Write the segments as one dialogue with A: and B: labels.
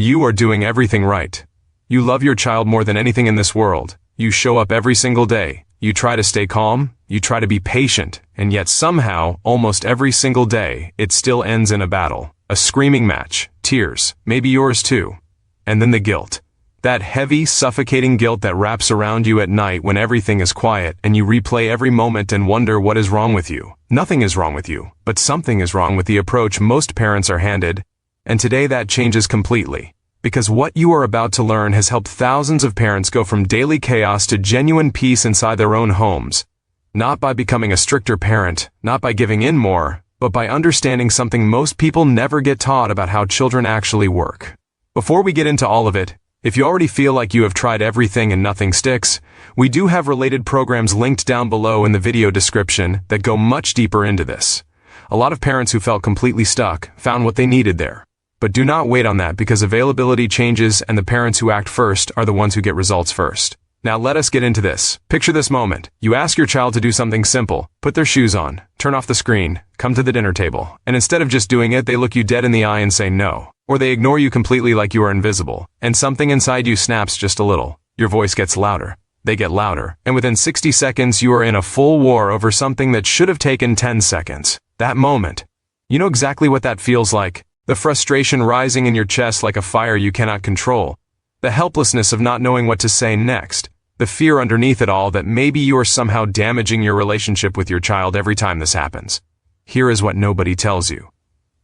A: You are doing everything right. You love your child more than anything in this world. You show up every single day. You try to stay calm. You try to be patient. And yet somehow, almost every single day, it still ends in a battle. A screaming match. Tears. Maybe yours too. And then the guilt. That heavy, suffocating guilt that wraps around you at night when everything is quiet and you replay every moment and wonder what is wrong with you. Nothing is wrong with you, but something is wrong with the approach most parents are handed. And today that changes completely. Because what you are about to learn has helped thousands of parents go from daily chaos to genuine peace inside their own homes. Not by becoming a stricter parent, not by giving in more, but by understanding something most people never get taught about how children actually work. Before we get into all of it, if you already feel like you have tried everything and nothing sticks, we do have related programs linked down below in the video description that go much deeper into this. A lot of parents who felt completely stuck found what they needed there. But do not wait on that because availability changes and the parents who act first are the ones who get results first. Now let us get into this. Picture this moment. You ask your child to do something simple. Put their shoes on, turn off the screen, come to the dinner table. And instead of just doing it, they look you dead in the eye and say no. Or they ignore you completely like you are invisible. And something inside you snaps just a little. Your voice gets louder. They get louder. And within 60 seconds, you are in a full war over something that should have taken 10 seconds. That moment. You know exactly what that feels like. The frustration rising in your chest like a fire you cannot control. The helplessness of not knowing what to say next. The fear underneath it all that maybe you are somehow damaging your relationship with your child every time this happens. Here is what nobody tells you.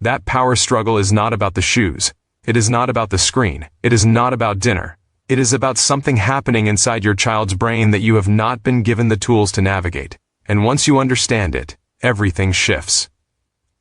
A: That power struggle is not about the shoes. It is not about the screen. It is not about dinner. It is about something happening inside your child's brain that you have not been given the tools to navigate. And once you understand it, everything shifts.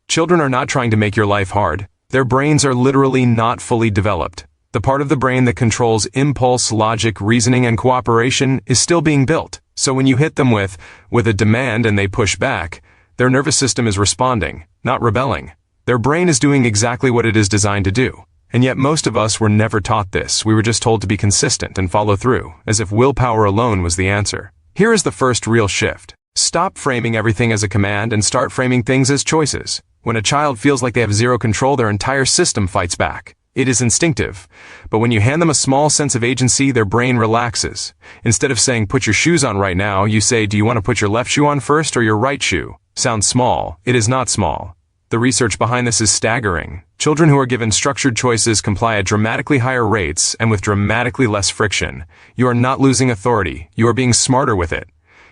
A: Children are not trying to make your life hard. Their brains are literally not fully developed. The part of the brain that controls impulse, logic, reasoning, and cooperation is still being built. So when you hit them with a demand and they push back, their nervous system is responding, not rebelling. Their brain is doing exactly what it is designed to do. And yet most of us were never taught this. We were just told to be consistent and follow through, as if willpower alone was the answer. Here is the first real shift. Stop framing everything as a command and start framing things as choices. When a child feels like they have zero control, their entire system fights back. It is instinctive. But when you hand them a small sense of agency, their brain relaxes. Instead of saying, put your shoes on right now, you say, do you want to put your left shoe on first or your right shoe? Sounds small. It is not small. The research behind this is staggering. Children who are given structured choices comply at dramatically higher rates and with dramatically less friction. You are not losing authority. You are being smarter with it.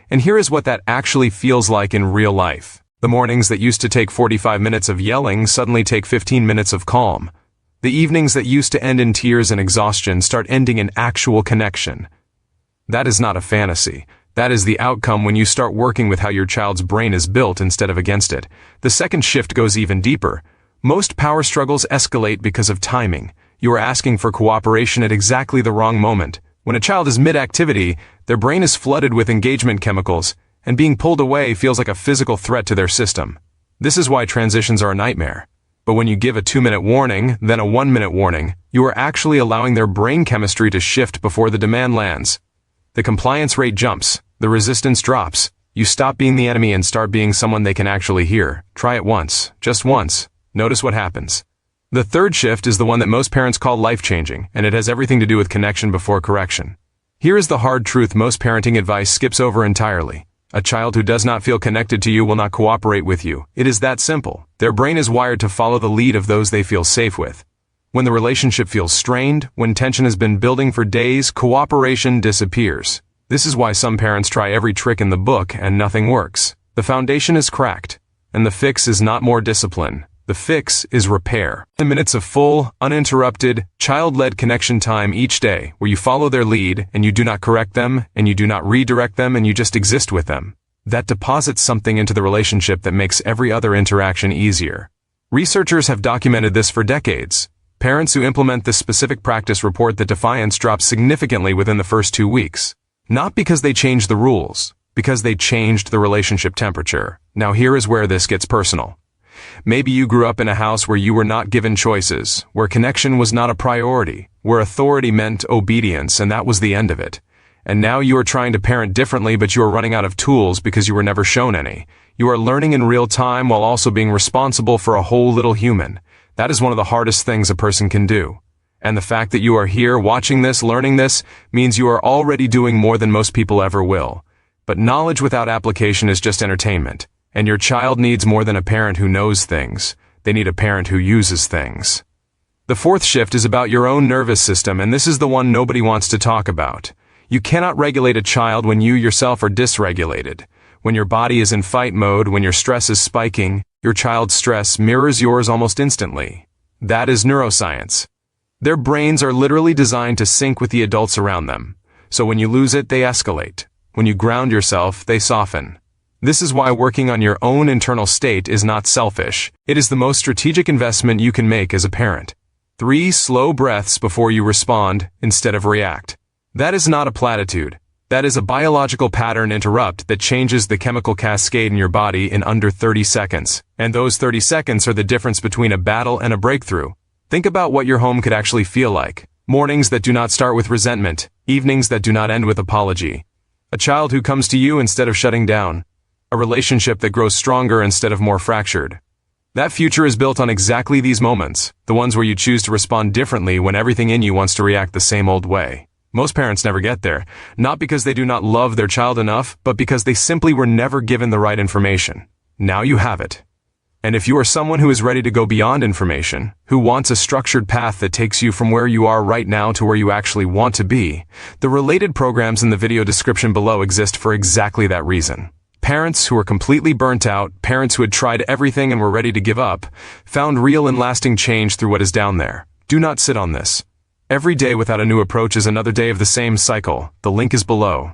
A: And here is what that actually feels like in real life. The mornings that used to take 45 minutes of yelling suddenly take 15 minutes of calm. The evenings that used to end in tears and exhaustion start ending in actual connection. That is not a fantasy. That is the outcome when you start working with how your child's brain is built instead of against it. The second shift goes even deeper. Most power struggles escalate because of timing. You are asking for cooperation at exactly the wrong moment. When a child is mid-activity, their brain is flooded with engagement chemicals, and being pulled away feels like a physical threat to their system. This is why transitions are a nightmare. But when you give a 2-minute warning, then a 1-minute warning, you are actually allowing their brain chemistry to shift before the demand lands. The compliance rate jumps. The resistance drops. You stop being the enemy and start being someone they can actually hear. Try it once. Just once. Notice what happens. The third shift is the one that most parents call life-changing, and it has everything to do with connection before correction. Here is the hard truth most parenting advice skips over entirely. A child who does not feel connected to you will not cooperate with you. It is that simple. Their brain is wired to follow the lead of those they feel safe with. When the relationship feels strained, when tension has been building for days, cooperation disappears. This is why some parents try every trick in the book and nothing works. The foundation is cracked, and the fix is not more discipline. The fix is repair. 10 minutes of full, uninterrupted, child-led connection time each day, where you follow their lead, and you do not correct them, and you do not redirect them, and you just exist with them. That deposits something into the relationship that makes every other interaction easier. Researchers have documented this for decades. Parents who implement this specific practice report that defiance drops significantly within the first 2 weeks. Not because they changed the rules, because they changed the relationship temperature. Now here is where this gets personal. Maybe you grew up in a house where you were not given choices, where connection was not a priority, where authority meant obedience and that was the end of it. And now you are trying to parent differently, but you are running out of tools because you were never shown any. You are learning in real time while also being responsible for a whole little human. That is one of the hardest things a person can do. And the fact that you are here watching this, learning this, means you are already doing more than most people ever will. But knowledge without application is just entertainment. And your child needs more than a parent who knows things. They need a parent who uses things. The fourth shift is about your own nervous system, and this is the one nobody wants to talk about. You cannot regulate a child when you yourself are dysregulated. When your body is in fight mode, when your stress is spiking, your child's stress mirrors yours almost instantly. That is neuroscience. Their brains are literally designed to sync with the adults around them. So when you lose it, they escalate. When you ground yourself, they soften. This is why working on your own internal state is not selfish. It is the most strategic investment you can make as a parent. 3 slow breaths before you respond instead of react. That is not a platitude. That is a biological pattern interrupt that changes the chemical cascade in your body in under 30 seconds. And those 30 seconds are the difference between a battle and a breakthrough. Think about what your home could actually feel like. Mornings that do not start with resentment. Evenings that do not end with apology. A child who comes to you instead of shutting down. A relationship that grows stronger instead of more fractured. That future is built on exactly these moments, the ones where you choose to respond differently when everything in you wants to react the same old way. Most parents never get there, not because they do not love their child enough, but because they simply were never given the right information. Now you have it. And if you are someone who is ready to go beyond information, who wants a structured path that takes you from where you are right now to where you actually want to be, the related programs in the video description below exist for exactly that reason. Parents who are completely burnt out, parents who had tried everything and were ready to give up, found real and lasting change through what is down there. Do not sit on this. Every day without a new approach is another day of the same cycle. The link is below.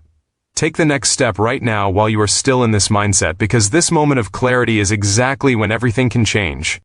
A: Take the next step right now while you are still in this mindset, because this moment of clarity is exactly when everything can change.